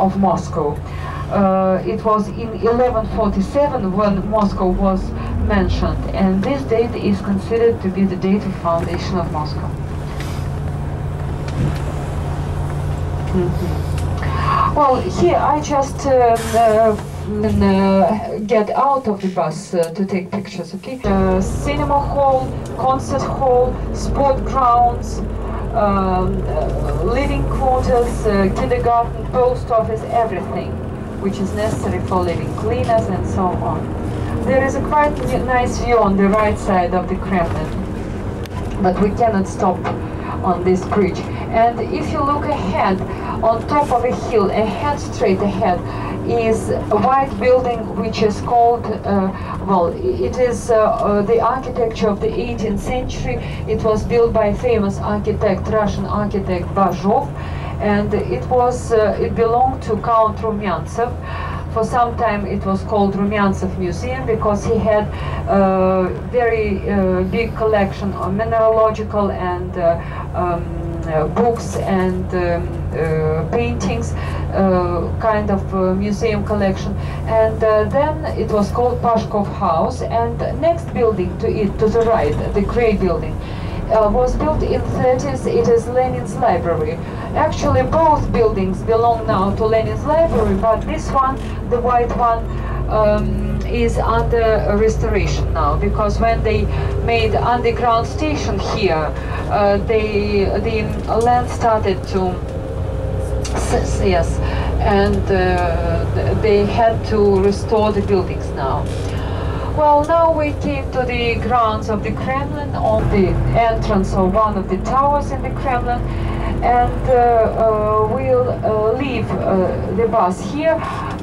of Moscow. It was in 1147 when Moscow was mentioned, and this date is considered to be the date of foundation of Moscow. Well, here I just get out of the bus to take pictures, okay? Cinema hall, concert hall, sport grounds, living quarters, kindergarten, post office, everything which is necessary for living, cleaners and so on. There is a quite nice view on the right side of the Kremlin, but we cannot stop on this bridge. And if you look ahead, on top of a hill, straight ahead, is a white building which is called, well, it is the architecture of the 18th century. It was built by famous architect, Russian architect Bajov, and it belonged to Count Rumyantsev. For some time it was called Rumyantsev Museum because he had a very big collection of mineralogical and books and paintings, kind of museum collection. And then it was called Pashkov House, and next building to it, to the right, the grey building, was built in 30s. It is Lenin's library. Actually, both buildings belong now to Lenin's library, but this one, the white one, is under restoration now, because when they made underground station here, the land started to and they had to restore the buildings now. Well, now we came to the grounds of the Kremlin, on the entrance of one of the towers in the Kremlin, and we'll leave the bus here.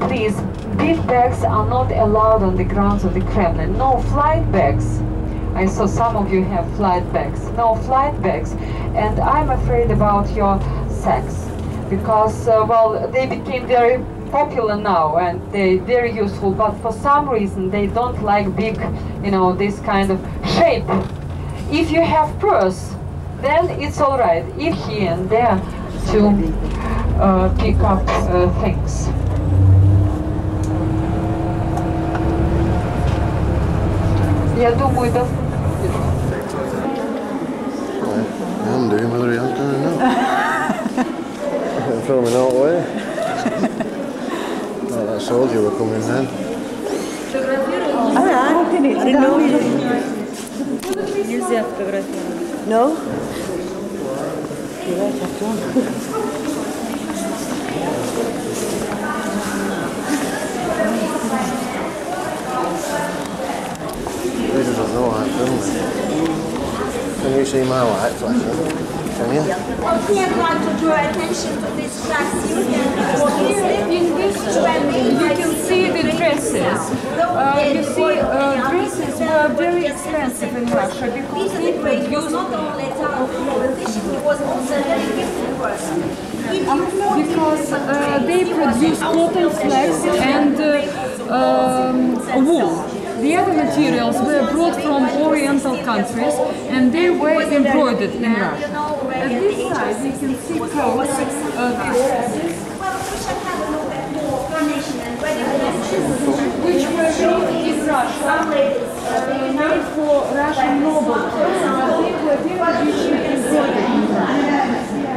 Please, big bags are not allowed on the grounds of the Kremlin. No flight bags. I saw some of you have flight bags. No flight bags. And I'm afraid about your sacks, because, well, they became very popular now and they're very useful, but for some reason they don't like big, you know, this kind of shape. If you have purse, then it's all right, if here and there to pick up things. Я думаю, да. I'm doing whether he has done or not. I'm filming all the way. Oh, that soldier were coming then. Нельзя фотографировать. No? He doesn't know I'm filming. Can you see my light flashing? Can you? I'd like to draw attention to this class union. In this you can see the dresses. You see, dresses were very expensive in Russia because they produced not only a town politician, he was also a very gifted person. because they produce cotton, flax and wool. The other materials were brought from Oriental countries and they were embroidered in Russia. At this side you can see clothes, which were made in Russia, made for Russian nobles, but they were very richly embroidered.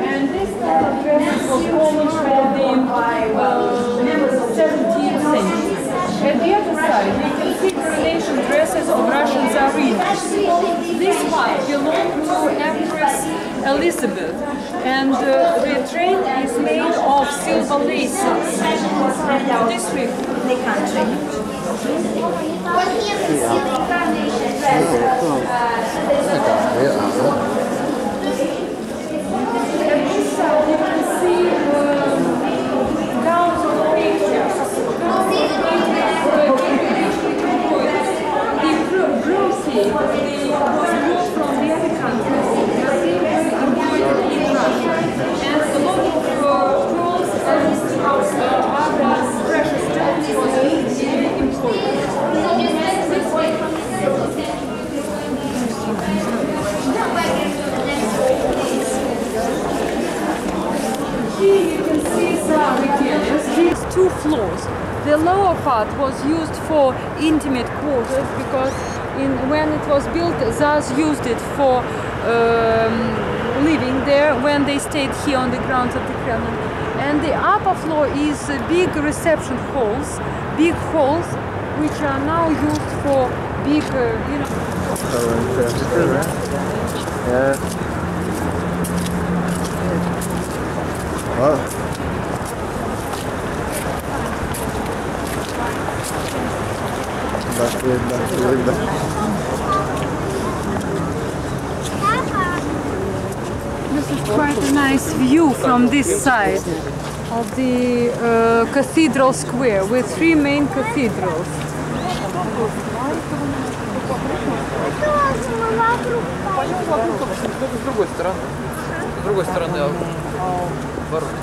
And this type of dresses was common for the 17th century. At the other side, we can see coronation dresses of Russian Tsarinas. This one belonged to Empress Elizabeth, and the train is made of silver laces. This way. The country. But here we see the incarnation dress. At this side, you can see gowns of pictures. The brocade was brought from the other countries, but they were embroidered in Russia. And a lot of pearls and other precious stones was embroidered. floors. The lower part was used for intimate quarters because when it was built, Tsars used it for living there when they stayed here on the grounds of the Kremlin. And the upper floor is big reception halls, big halls, which are now used for big, you know. Yeah. Wow. This is quite a nice view from this side of the cathedral square with three main cathedrals. С другой стороны ворот.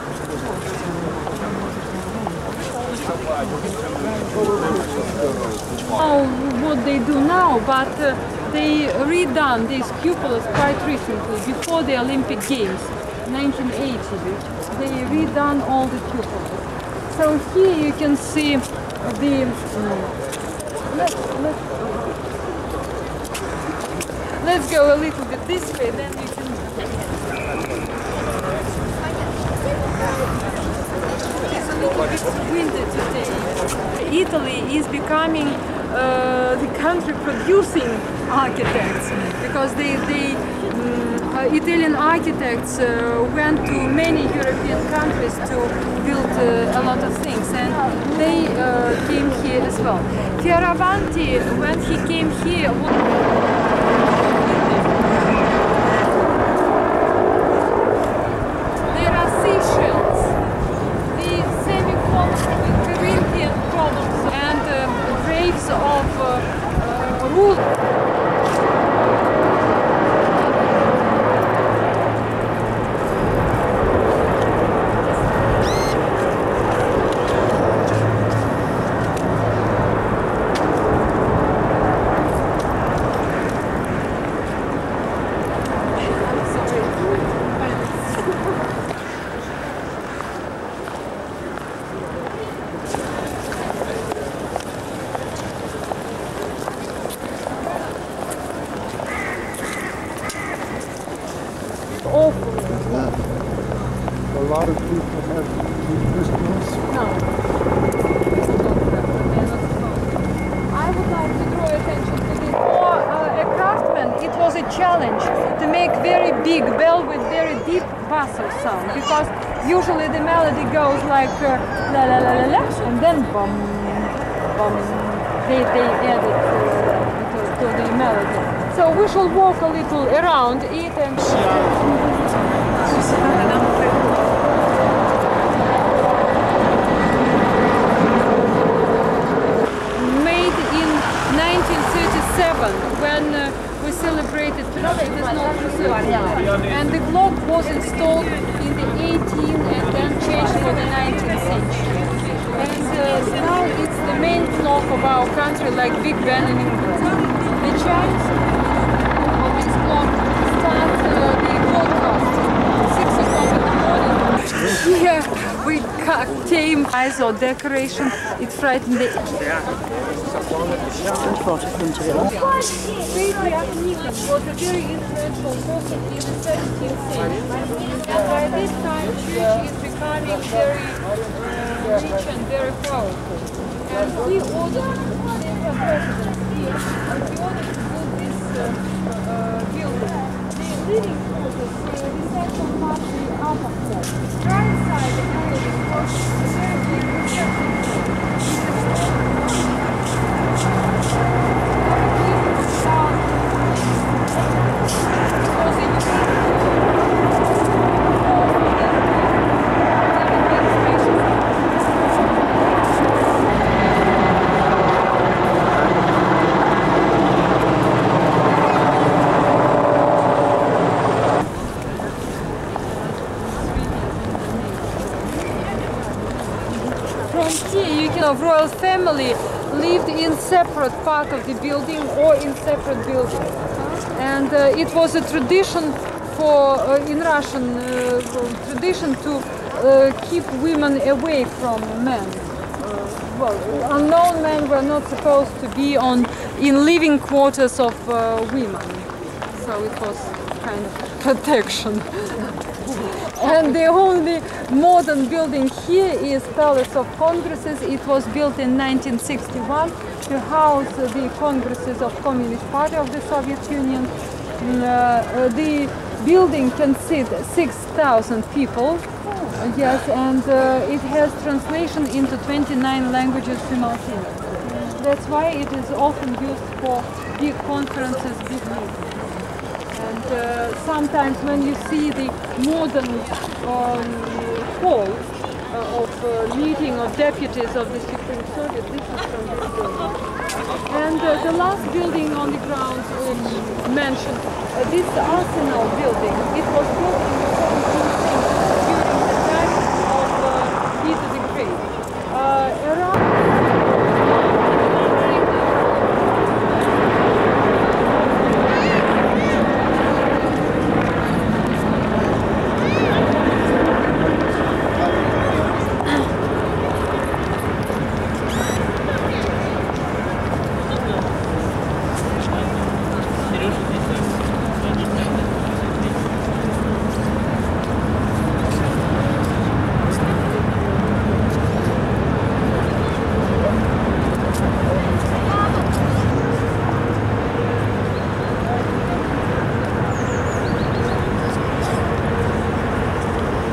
What they do now, but they redone these cupolas quite recently, before the Olympic Games, 1980. They redone all the cupolas. So here you can see the. Let's go a little bit this way, then you can. It's a little bit windy today. Italy is becoming the country producing architects because Italian architects went to many European countries to build a lot of things, and they came here as well. Fioravanti, when he came here, there are seashells, the semi-columns, Corinthian columns, and graves of rulers. Awful. A lot of people have Christmas. No. I would like to draw attention to this. For a craftsman, it was a challenge to make very big bell with very deep basso sound, because usually the melody goes like la la la la la, and then bum bum. They add it to the melody. So we shall walk a little around it and. Made in 1937, when we celebrated and the clock was installed in the 18th and then changed for the 19th century. And now it's the main clock of our country, like Big Ben in England. The chimes of this clock start the broadcast 6 o'clock in the morning. Here we tame eyes or decoration. It frightened the. Patriarch Nikon was a very influential person in the 17th century, and by this time church is becoming very rich and very powerful. And he ordered the president here, and he ordered to build this building. The living quarters, the reception part, the upper floor. Right side of the building was a very big reception of royal family lived in separate part of the building or in separate buildings, and it was a tradition for in Russian tradition to keep women away from men. well, unknown men were not supposed to be in living quarters of women, so it was kind of protection. And the only modern building here is Palace of Congresses. It was built in 1961 to house the Congresses of Communist Party of the Soviet Union. The building can seat 6,000 people. Yes, and it has translation into 29 languages simultaneously. That's why it is often used for big conferences, big meetings. And sometimes when you see the modern halls of meeting of deputies of the Supreme Soviet, this is from this building. And the last building on the ground mentioned, this arsenal building, it was built in the 17th century during the time of Peter the Great.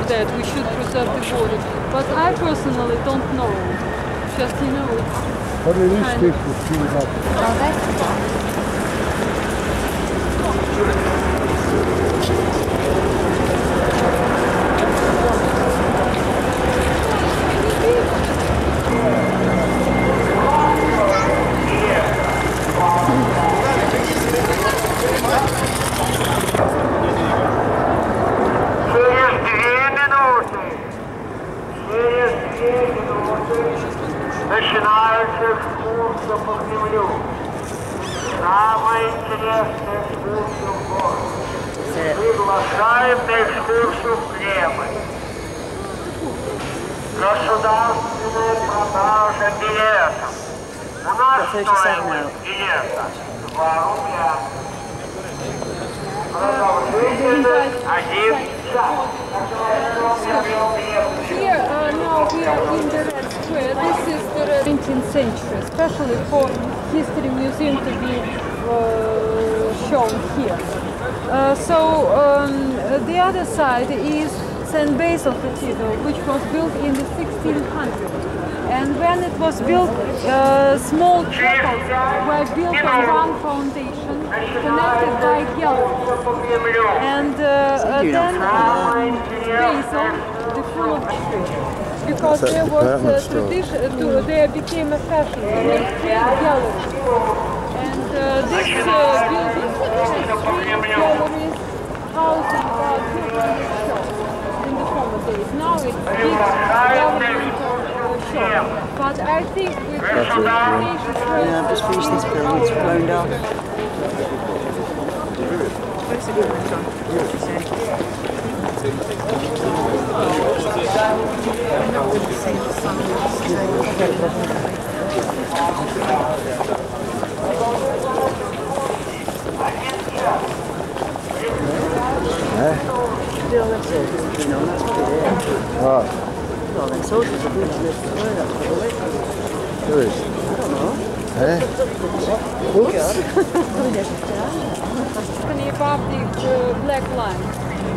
That we should preserve the border, but I personally don't know. Just What are these people queued up? Начинается экскурсия по Кремлю. Самая интересная экскурсия в городе. Приглашаем на экскурсию в Кремль. Государственная продажа билетов. У нас стоимость билета 2 рубля. Продолжительность 1 час. Here, now we are in the Red Square. This is the 19th century, especially for History Museum to be shown here. The other side is St. Basil Cathedral, which was built in the 1600s. And when it was built, small chapels were built on one foundation, connected by galleries. And then Basil, the full of trees, because there was tradition, there became a fashion to make galleries. And this building has 3 galleries housing about 200 shops in the former days. Now it's big government shop. But I think with the transformation process... Yeah, I've just finished this building, it's blown up. Still, that's it, you know, that's what it is. What? Well, then soldiers are going to live the way, that's what it is. Who is? I don't know. Eh? Above the black line.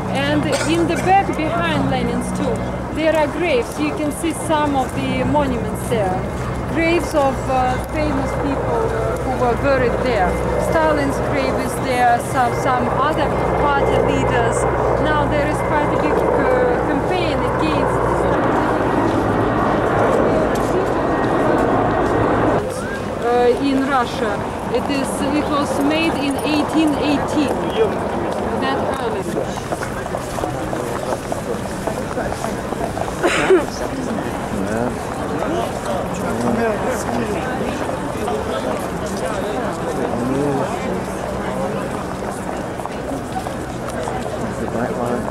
And in the back behind Lenin's tomb, there are graves. You can see some of the monuments there. Graves of famous people who were buried there. Stalin's grave is there, some other party leaders. Now there is quite a big campaign against in Russia. It was made in 1818. That early. The black line,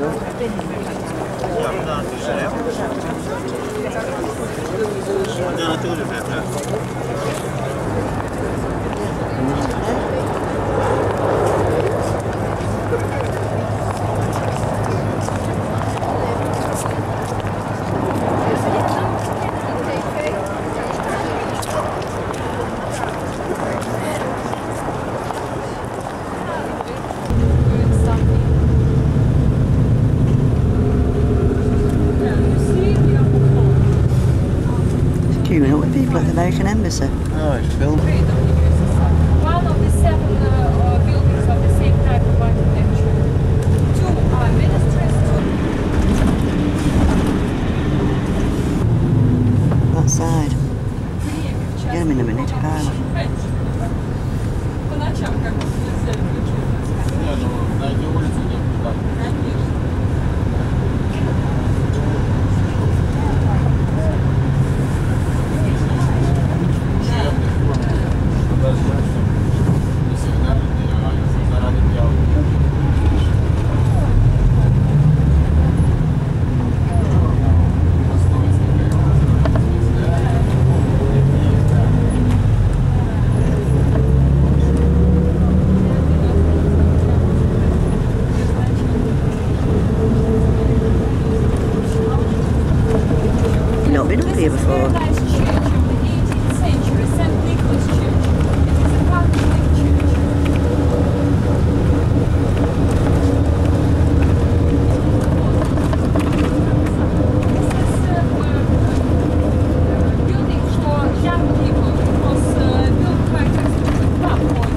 Queuing up with people at the American Embassy. Oh, it's filmed. One of the 7 buildings of the same type of architecture. 2 are ministries, That side. Get them in a minute, pile. Not been up here before. nice church of the 18th century, St. Nicholas Church. It is a Catholic church. This is building for young people. It was built quite expensive platform.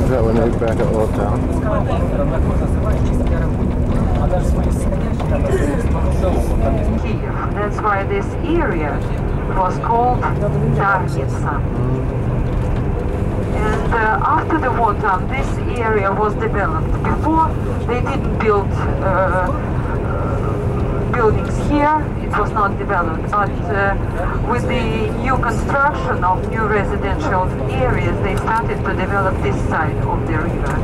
Is that when they look back at Old Town? Kiev. That's why this area was called Darnitsa. And after the wartime, this area was developed. Before, they didn't build buildings here. It was not developed. But with the new construction of new residential areas, they started to develop this side of the river.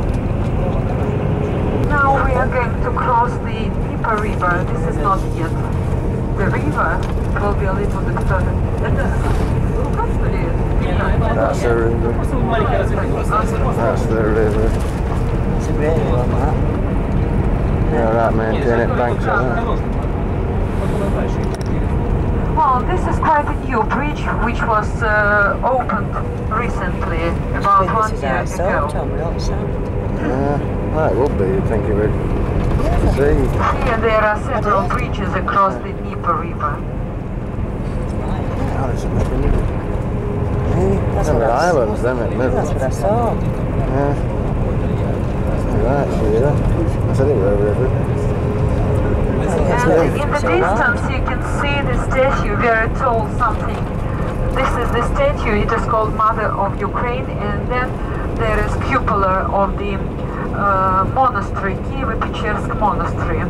Now we are going to cross the Dnieper River. This is not yet the river. It will be a little bit further. That's the river. That's the river. It's a great one, that. Yeah, right, maintain it banks on that. Well, this is quite a new bridge which was opened recently, about 1 year ago. Yeah, well, it would be, you'd think it would. See? Here there are several bridges across the Dnieper River. Oh, there's nothing in it. There were islands, them in the middle. That's what I saw. Yeah. Right, yeah. I said it were a river. And in the distance you can see the statue, very tall something. This is the statue, it is called Mother of Ukraine, and then there is cupola of the monastery, Kievo-Pechersk monastery.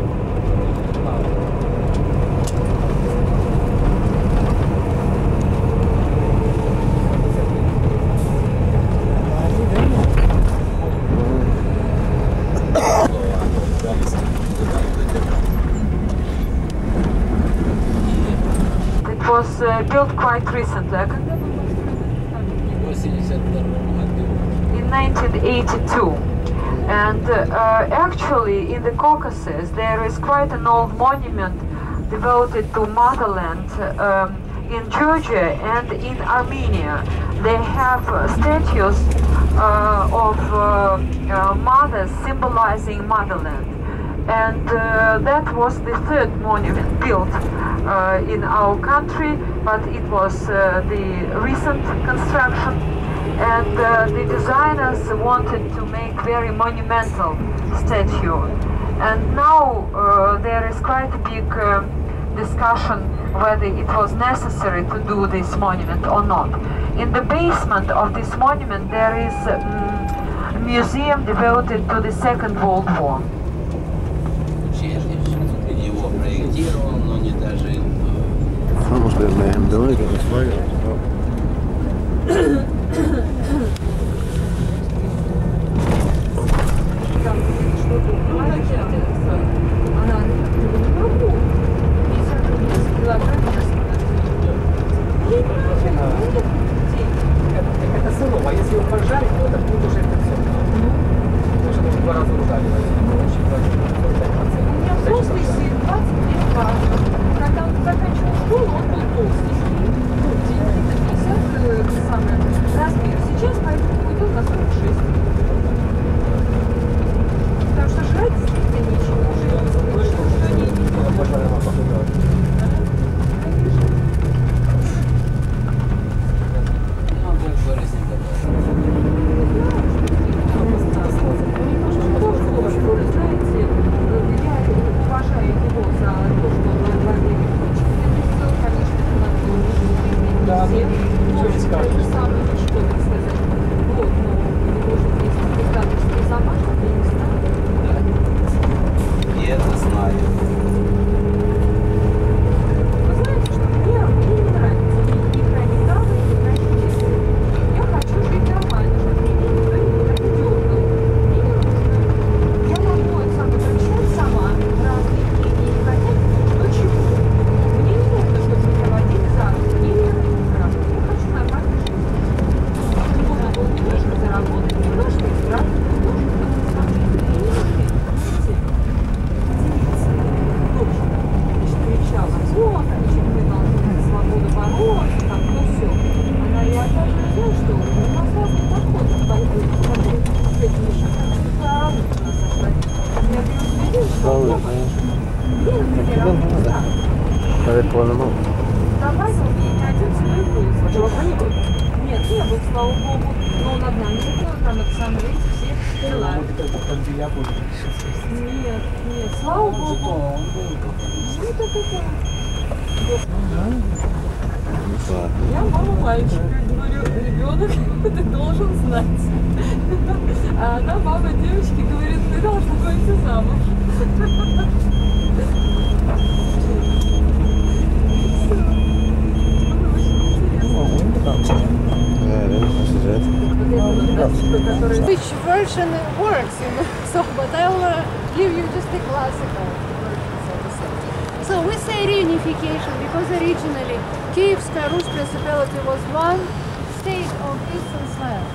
It was built quite recently, in 1982. And actually in the Caucasus there is quite an old monument devoted to motherland in Georgia and in Armenia, they have statues of mothers symbolizing motherland. And that was the third monument built in our country, but it was the recent construction. And the designers wanted to make very monumental statue. And now there is quite a big discussion whether it was necessary to do this monument or not. In the basement of this monument there is a museum devoted to the Second World War. Almost been man doing it this way. Это сырого, а если его пожарить, то это будет уже 500 грамм. Потому что нужно 2 раза ужаривать. Очень важно, 45%. У меня взрослый сын, 20 лет, когда он заканчивал школу, он был толстый. Ну, 50 самый размер. Сейчас поэтому идет на 46. Потому что жрать действительно нечего. Уже что они не Давай, один свой был. Нет, не был, слава богу. Но над нами закрыл, там это самое, видите, все дела. Нет, нет, слава богу. Ну так это. Я мама мальчика, говорю, ребенок, ты должен знать. А она мама девочки говорит, ты должна выйти замуж. Which version works, you know? So, but I'll give you just the classical version, so we say reunification because originally Kievskaya Rus principality was one state of Eastern Slavs.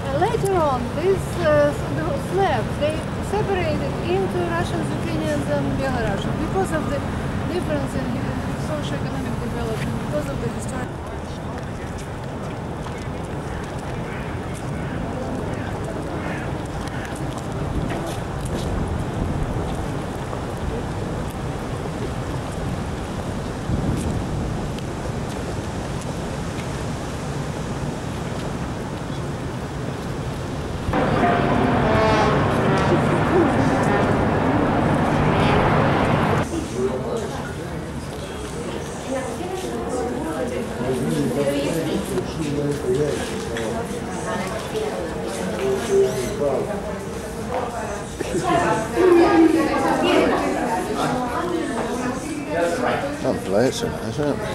And later on, these Slavs, they separated into Russians, Ukrainians and Belarusians because of the difference in socio-economic development, because of the historic. That plates are nice, aren't they?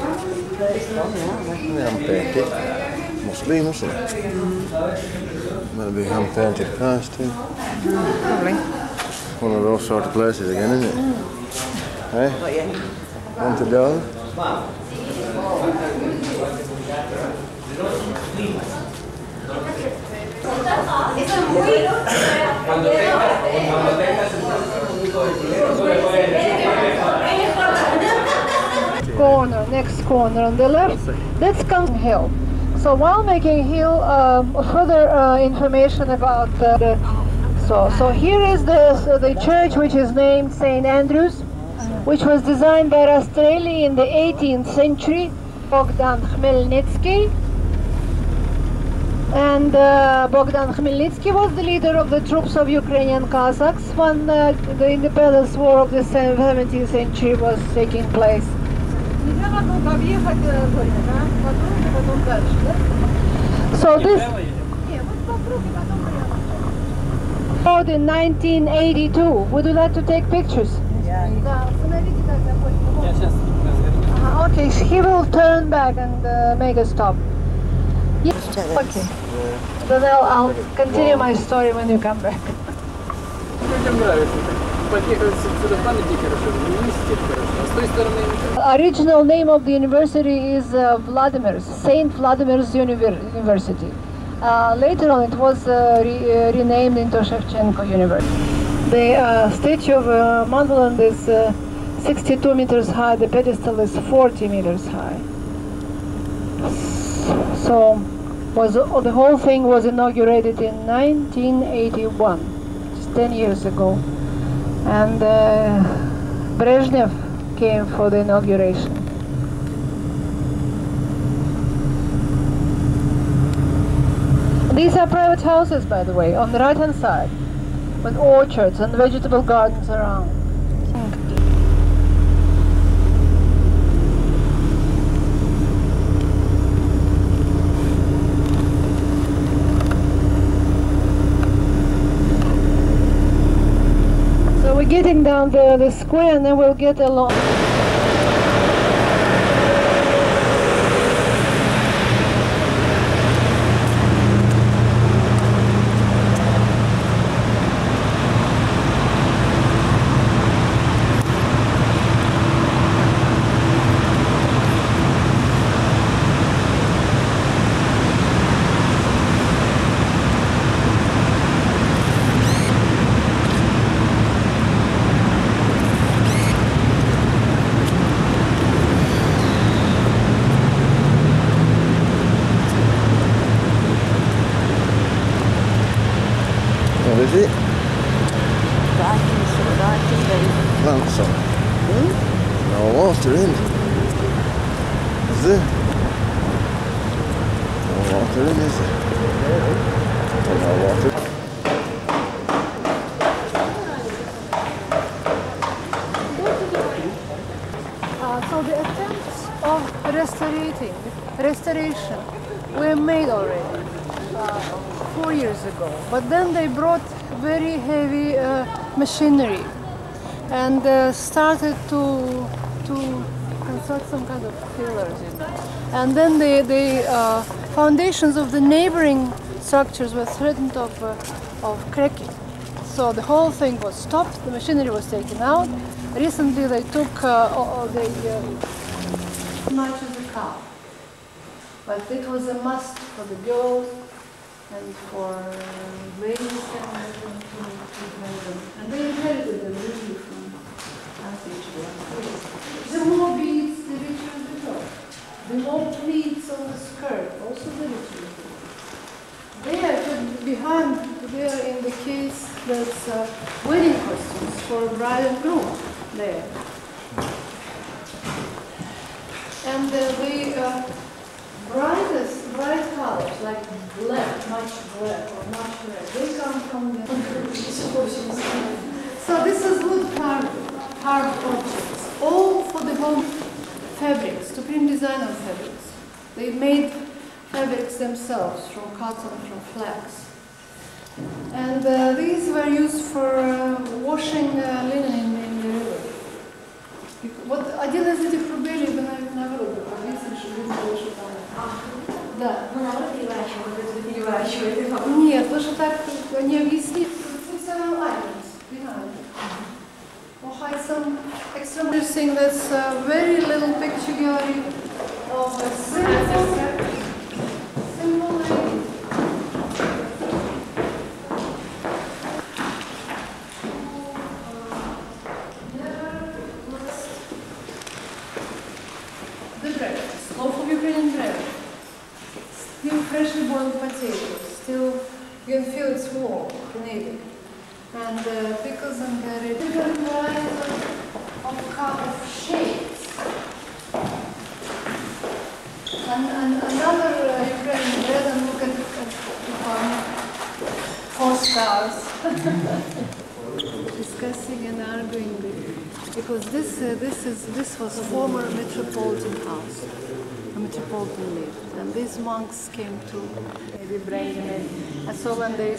Hand-painted. Must be, mustn't it? Might be hand-painted cars too. Probably. One of those sort of places again, isn't it? Hey? Not yet. Want to go? corner, next corner on the left, that's Kang Hill. So while making hill, further information about so here is the church, which is named St. Andrews, which was designed by Rastreli in the 18th century, Bogdan Khmelnytsky. And Bogdan Khmelnytsky was the leader of the troops of Ukrainian Cossacks when the independence war of the 17th century was taking place. So this in 1982. Would you like to take pictures? Okay, he will turn back and make a stop. Yes. Okay. Then I'll continue my story when you come back. Original name of the university is Vladimir's, Saint Vladimir's University. Later on it was renamed into Shevchenko University. The statue of Montland is 62 meters high, the pedestal is 40 meters high. So the whole thing was inaugurated in 1981, just 10 years ago. And Brezhnev came for the inauguration. These are private houses, by the way, on the right-hand side, with orchards and vegetable gardens around. So we're getting down the square and then we'll get along. What is it? Plants on. No water in. Is there? No water in, is there? No water. So the attempts of restoration were made already 4 years ago, but then they brought very heavy machinery and started to construct some kind of pillars, you know. And then the foundations of the neighboring structures were threatened of cracking. So the whole thing was stopped, the machinery was taken out. Recently they took much as a cow, but it was a must for the girls and for ladies and they inherited them really from ancestors. The more beads, the richer the girl. The more pleats on the skirt, also the richer the girl. There, behind, there in the case, there's wedding costumes for bride and groom there. And the bright colors, like black, much black or much red, they come from the So this is wood carved objects, all for the home fabrics, to print design on fabrics. They made fabrics themselves from cotton, from flax. And these were used for washing linen in the river. Вот один из этих рублей на вроде повесили, чтобы люди больше там. Да. Ну, народ переворачивает. Нет, тоже так не объяснить. Functional items behind. Or hide some extra interesting. That's a very little picture gallery of a simple lady. still freshly boiled potatoes, still you can feel it's warm, Canadian. And pickles and carrots, different varieties of cup of shapes. And another Ukrainian bread, and look at postcards discussing and arguing because this was former metropolitan house, a metropolitan lived, and these monks came to maybe bring them in. And so when they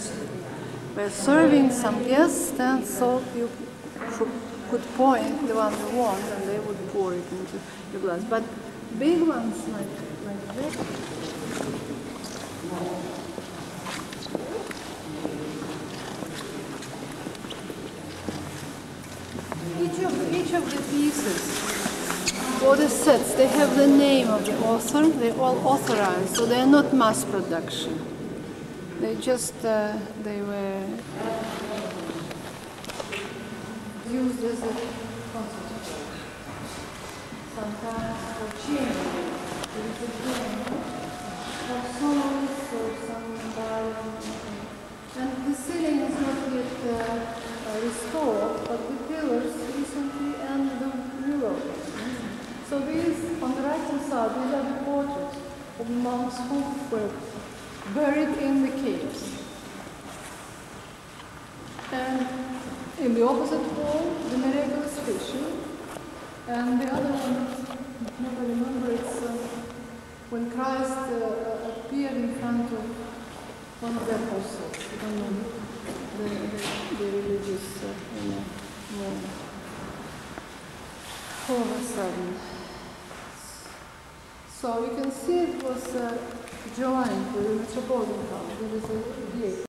were serving some guests, then so you could point the one you want, and they would pour it into your glass. But big ones like that. Each of the pieces, or the sets, they have the name of the author. They're all authorized, so they're not mass production. They just they were used as a concert. Sometimes for cheering, for songs or some violin. And the ceiling is not yet restored, but the pillars recently and the mural. So these, on the right hand side, these are the portraits of monks who were buried in the caves. And in the opposite wall, the miraculous fishing. And the other one, I remember, it's when Christ appeared in front of one of the apostles. I don't know the religious moment. All of a sudden. So you can see it was joined with the metropolitan town. There is a gate.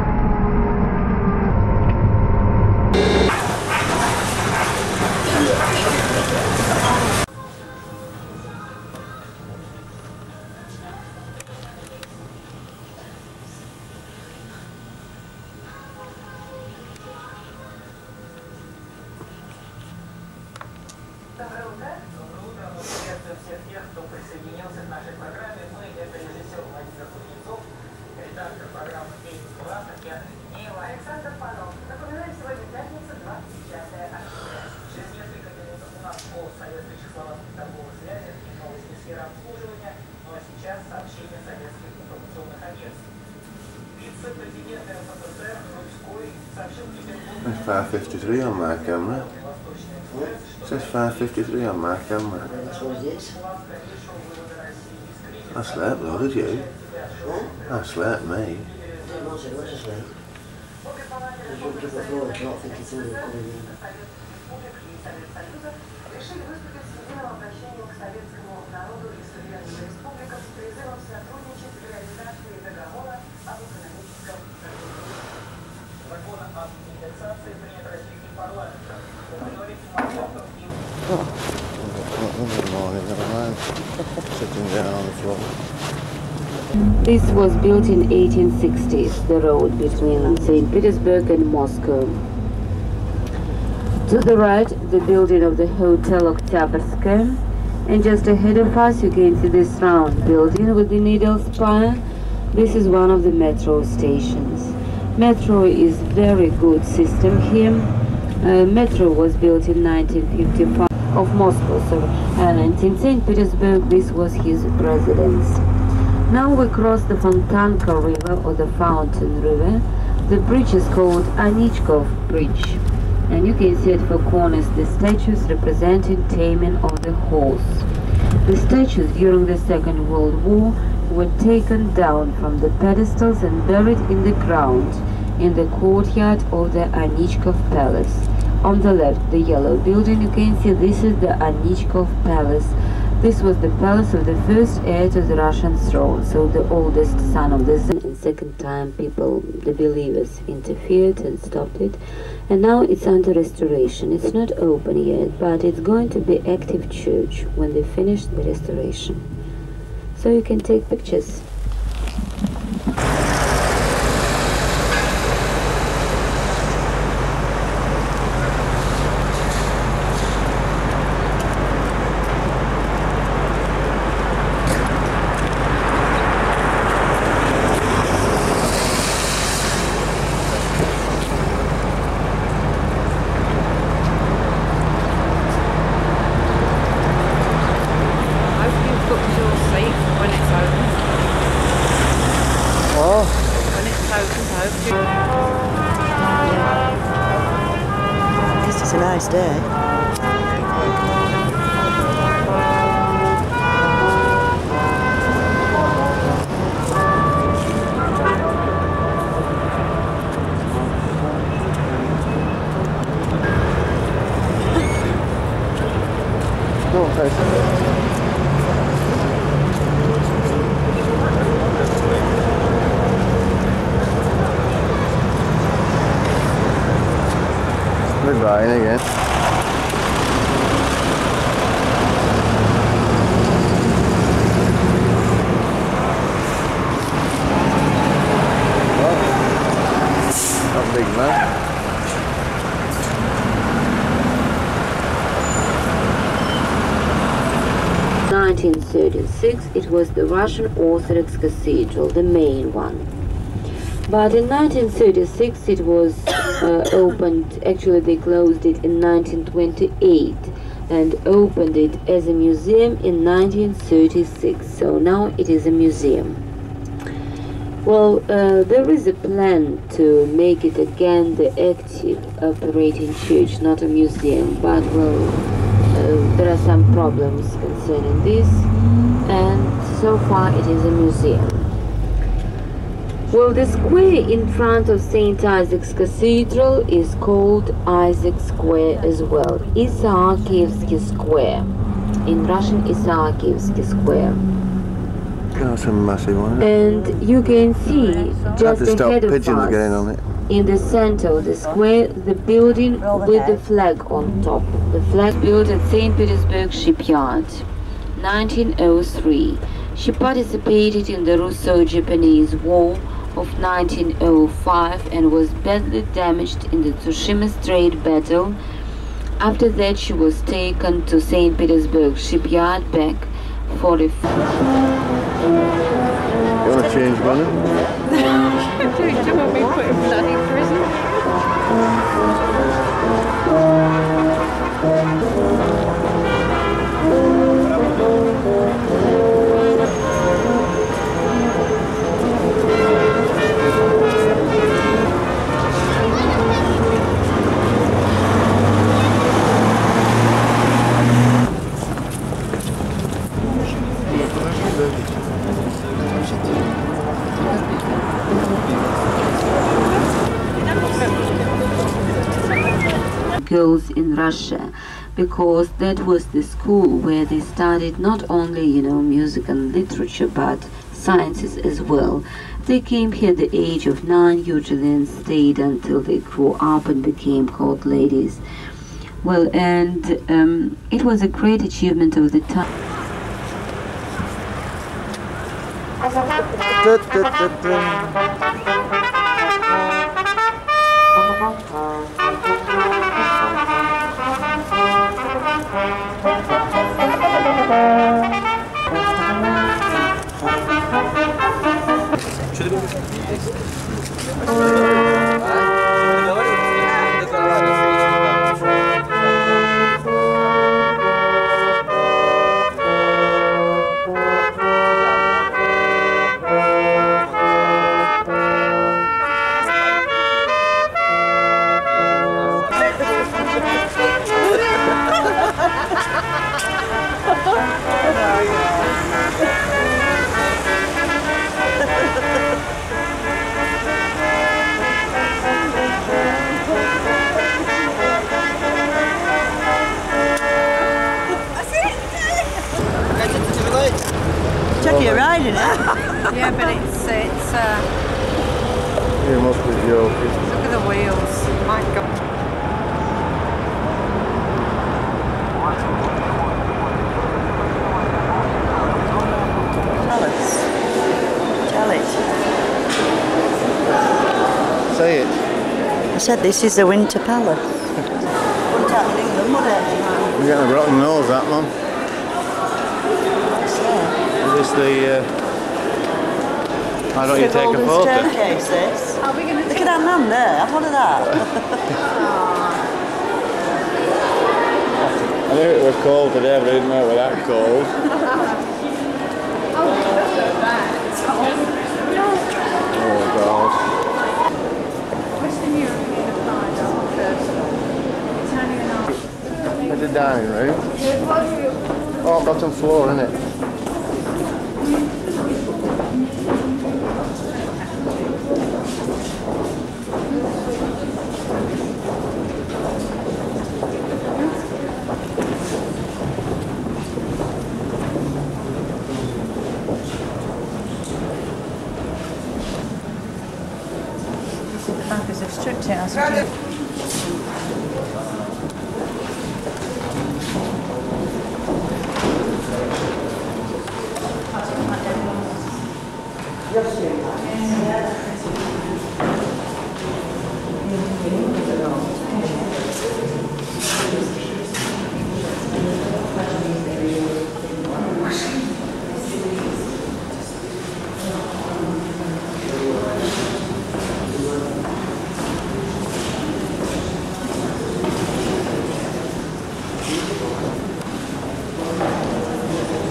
There's 5:53 on my camera. It says 5:53 on my camera. That's what it is. I slept though, did you? I slept, mate. I didn't want to watch us late. I jumped up before, not thinking somebody was coming in. Good morning, never mind. Sitting down on the floor. This was built in 1860s, the road between St. Petersburg and Moscow. To the right, the building of the Hotel Oktyabrskaya, and just ahead of us you can see this round building with the needle spire. This is one of the metro stations. Metro is very good system here. Metro was built in 1955 of Moscow, and in St. Petersburg this was his residence. Now we cross the Fontanka River, or the Fountain River. The bridge is called Anichkov Bridge, and you can see at four corners the statues representing taming of the horse. The statues during the Second World War were taken down from the pedestals and buried in the ground in the courtyard of the Anichkov Palace. On the left, the yellow building, you can see this is the Anichkov Palace. This was the palace of the first heir to the Russian throne, so the oldest son of the Tsar. And second time people, the believers, interfered and stopped it. And now it's under restoration. It's not open yet, but it's going to be active church when they finish the restoration. So you can take pictures. day. Don't face it. We're buying again. Oh, not big man. 1936, it was the Russian Orthodox Cathedral, the main one. But in 1936 it was opened, actually they closed it in 1928 and opened it as a museum in 1936, so now it is a museum. Well, there is a plan to make it again the active operating church, not a museum, but well, there are some problems concerning this, and so far it is a museum. Well, the square in front of St. Isaac's Cathedral is called Isaac Square as well. Isaakivsky Square. In Russian, Isaakivsky Square. That's a massive one. And you can see just ahead of pigeons getting on us, it. in the center of the square, the building with the flag on top. The flag built at St. Petersburg shipyard, 1903. She participated in the Russo-Japanese War of 1905 and was badly damaged in the Tsushima Strait battle. After that, she was taken to St. Petersburg shipyard back for the... You want to change money? Do you want me to put him bloody in prison? Girls in Russia, because that was the school where they studied not only, you know, music and literature, but sciences as well. They came here at the age of 9 usually and stayed until they grew up and became called ladies. Well, and it was a great achievement of the time. You're riding it. Yeah, but it's You must be joking. look at the wheels. My God. Palace. Tell it. Say it. I said this is the Winter Palace. Wouldn't happen in England, would it? You're getting a rotten nose, that man. What's that? Is this the... why don't you The take a golden photo? staircase, this. Are we going to Look at that man there. Have one of that. I knew it was cold today, but I didn't know it was that cold. Oh God. Western European appliance first. Italian art. dining room. Oh, bottom floor, isn't it? Copies of strip towels.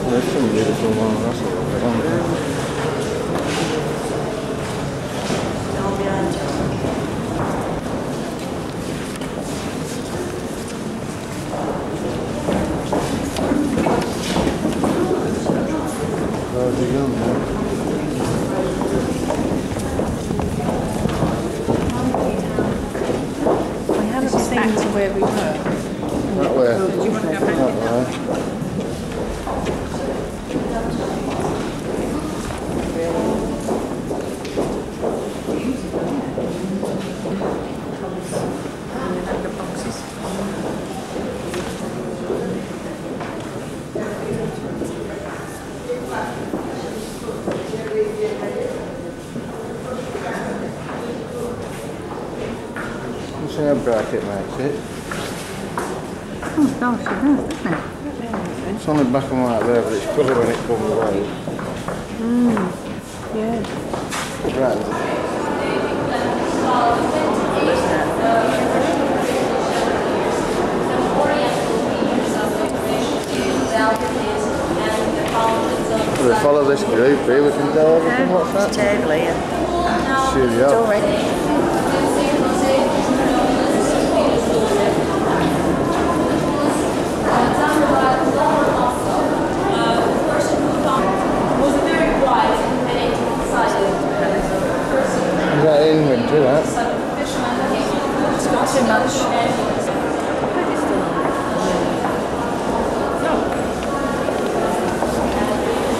There's some beautiful ones, that's a little bit on there. We haven't seen to where we were. That way. Do you want to go back? That way. The boxes. You see how bright it makes it? Oh gosh, it does, doesn't it? It's on the black and white there, but it's colour when it comes away. Yeah. Right. We follow this group here, we can tell everything what's that. Table here. Studio. It's already. Is that in winter, that? It's not too much.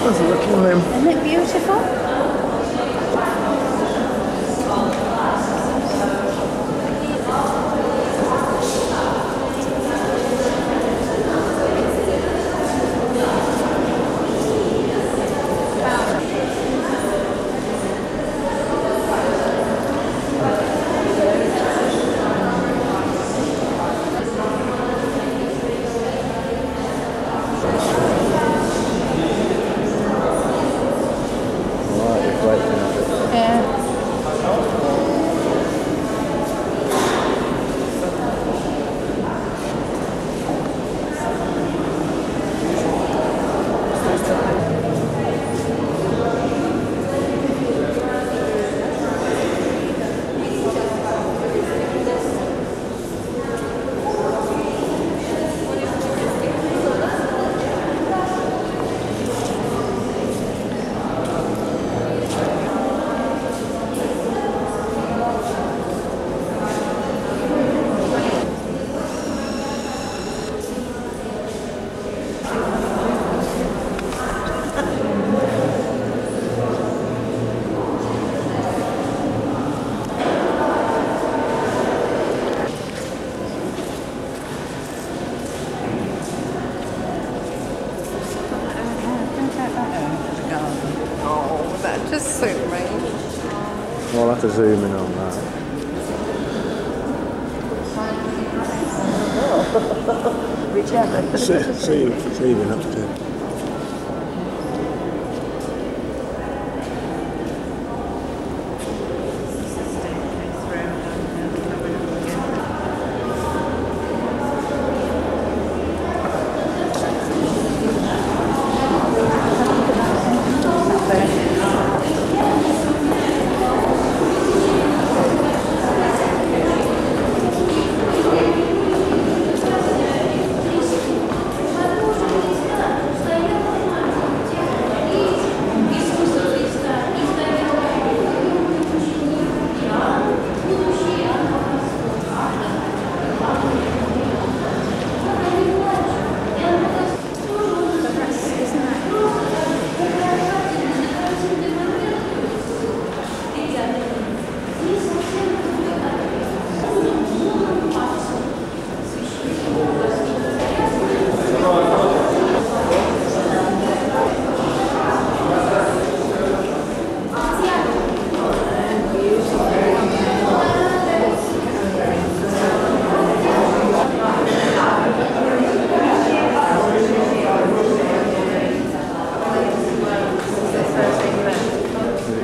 That's a looking room. Isn't it beautiful? Just suit me. We'll have to zoom in on that. Whichever. See you up to.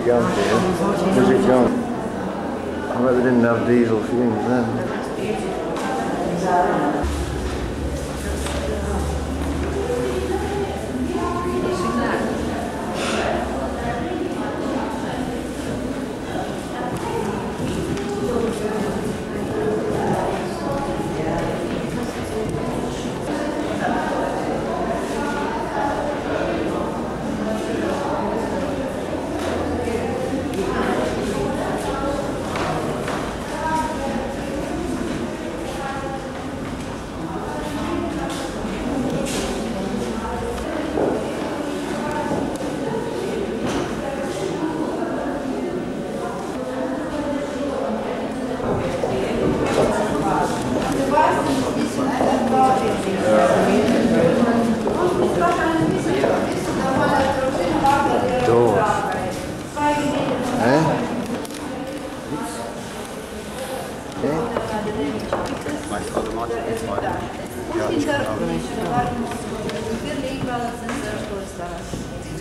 it gone, dear? Where's it gone? I bet they didn't have diesel fumes then.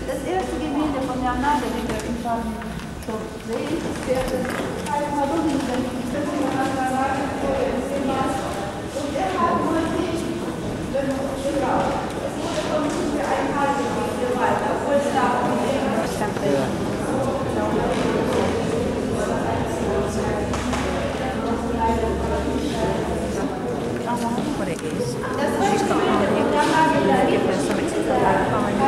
Das erste Gemälde von Leonardo, den wir im Fall schon sehen, ist der und er hat nur nicht gebraucht. Es wurde von uns für einen Halbweg gewalt, obwohl es da What it is. She's got hardly give her something to fill out behind.